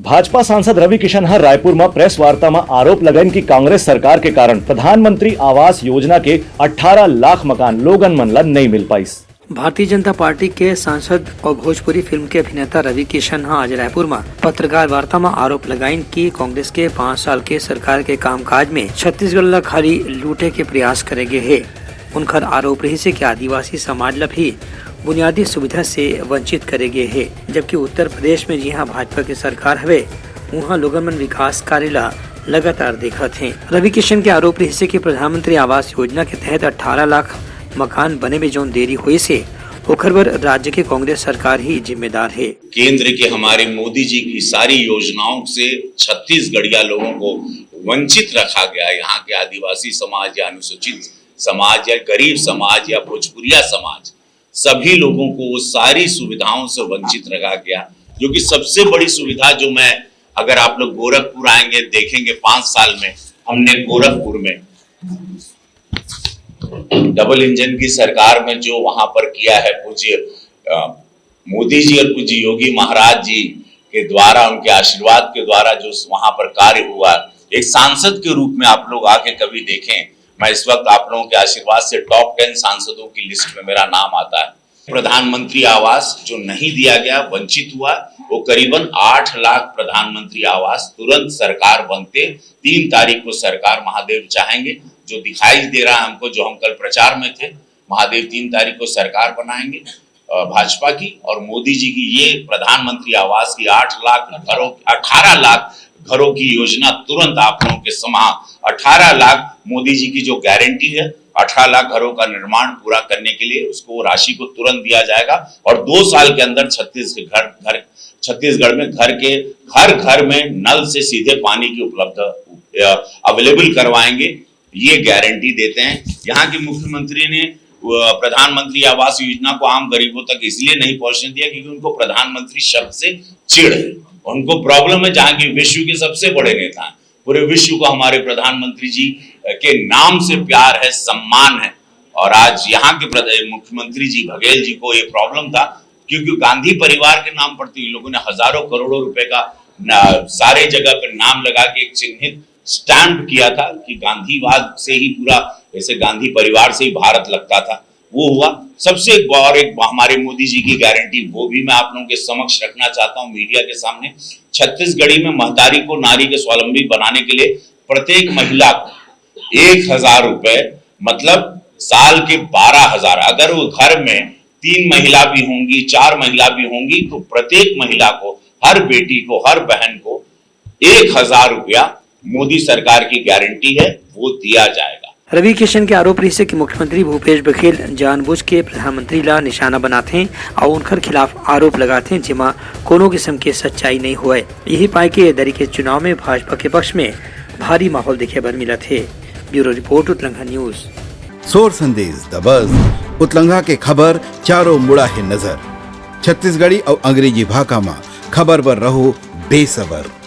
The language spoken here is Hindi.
भाजपा सांसद रवि किशन हर रायपुर में प्रेस वार्ता में आरोप लगाइन कि कांग्रेस सरकार के कारण प्रधानमंत्री आवास योजना के 18 लाख मकान लोगन मन ला नहीं मिल पाई। भारतीय जनता पार्टी के सांसद और भोजपुरी फिल्म के अभिनेता रवि किशन आज रायपुर में पत्रकार वार्ता में आरोप लगाइन कि कांग्रेस के 5 साल के सरकार के कामकाज में छत्तीसगढ़ ला खाली लूटे के प्रयास करेगे है। उनकर आरोप रही से कि आदिवासी समाज ला भी बुनियादी सुविधा से वंचित करेगे है, जबकि उत्तर प्रदेश में जहाँ भाजपा की सरकार हवे वहाँ लोगन मन विकास कार्य ला लगातार देखत हैं। रवि किशन के आरोप रही से कि प्रधानमंत्री आवास योजना के तहत 18 लाख मकान बने में जो देरी हुई से ओखर बर राज्य के कांग्रेस सरकार ही जिम्मेदार है। केंद्र के हमारे मोदी जी की सारी योजनाओं से छत्तीसगढ़िया लोगों को वंचित रखा गया। यहाँ के आदिवासी समाज या अनुसूचित समाज या गरीब समाज या भोजपुरिया समाज, सभी लोगों को वो सारी सुविधाओं से वंचित रखा गया। जो कि सबसे बड़ी सुविधा जो मैं, अगर आप लोग गोरखपुर आएंगे देखेंगे 5 साल में हमने गोरखपुर में डबल इंजन की सरकार में जो वहां पर किया है, पूज्य मोदी जी और पूज्य योगी महाराज जी के द्वारा, उनके आशीर्वाद के द्वारा जो वहां पर कार्य हुआ, एक सांसद के रूप में आप लोग आके कभी देखें। मैं इस वक्त आप लोगों के आशीर्वाद से टॉप 10 सांसदों की लिस्ट में मेरा नाम आता है। प्रधानमंत्री आवास जो नहीं दिया गया, वंचित हुआ, वो करीबन 8 लाख प्रधानमंत्री आवास तुरंत सरकार बनते 3 तारीख को सरकार महादेव चाहेंगे, जो दिखाई दे रहा है हमको, जो हम कल प्रचार में थे, महादेव 3 तारीख को सरकार बनाएंगे भाजपा की और मोदी जी की। ये प्रधानमंत्री आवास की 8 लाख घरों, 18 लाख घरों की योजना तुरंत आप लोगों के समा 18 लाख मोदी जी की जो गारंटी है, 18 लाख घरों का निर्माण पूरा करने के लिए उसको राशि को तुरंत दिया जाएगा और 2 साल के अंदर छत्तीसगढ़ में हर घर में नल से सीधे पानी की उपलब्ध अवेलेबल करवाएंगे, ये गारंटी देते हैं। यहाँ के मुख्यमंत्री ने प्रधानमंत्री आवास योजना को आम गरीबों तक इसलिए नहीं पहुंचने दिया क्योंकि उनको प्रधानमंत्री शब्द से चिढ़ है, उनको प्रॉब्लम है। जहाँ की विश्व के सबसे बड़े नेता हैं, पूरे विश्व को हमारे प्रधानमंत्री जी के नाम से प्यार है, सम्मान है। और आज यहाँ के मुख्यमंत्री जी बघेल जी को ये प्रॉब्लम था क्योंकि गांधी परिवार के नाम पर इन लोगों ने हजारों करोड़ों रुपए का सारे जगह पर नाम लगा के एक चिन्हित स्टैंप किया था कि गांधीवाद से ही पूरा, जैसे गांधी परिवार से ही भारत लगता था, वो हुआ। सबसे और एक हमारे मोदी जी की गारंटी, वो भी मैं आप लोगों के समक्ष रखना चाहता हूं मीडिया के सामने। छत्तीसगढ़ी में महतारी को नारी के स्वावलंबी बनाने के लिए प्रत्येक महिला को 1000 रुपए, मतलब साल के 12,000, अगर वो घर में 3 महिला भी होंगी, 4 महिला भी होंगी, तो प्रत्येक महिला को, हर बेटी को, हर बहन को 1000 रुपया मोदी सरकार की गारंटी है, वो दिया जाएगा। रवि किशन के आरोप रही से कि मुख्यमंत्री भूपेश बघेल जानबूझ के प्रधानमंत्री ला निशाना बनाते हैं और उनकर खिलाफ आरोप लगाते हैं जिमा कोनो किस्म की सच्चाई नहीं हुआ। यही पाए कि दरी के चुनाव में भाजपा के पक्ष में भारी माहौल दिखे भर मिला थे। ब्यूरो रिपोर्ट, उतलंघा न्यूज। सोर संदेश द बज़ उतलंघा के खबर चारों मुड़ा है नजर। छत्तीसगढ़ी और अंग्रेजी भाषा में खबर पर रहो बेसबर।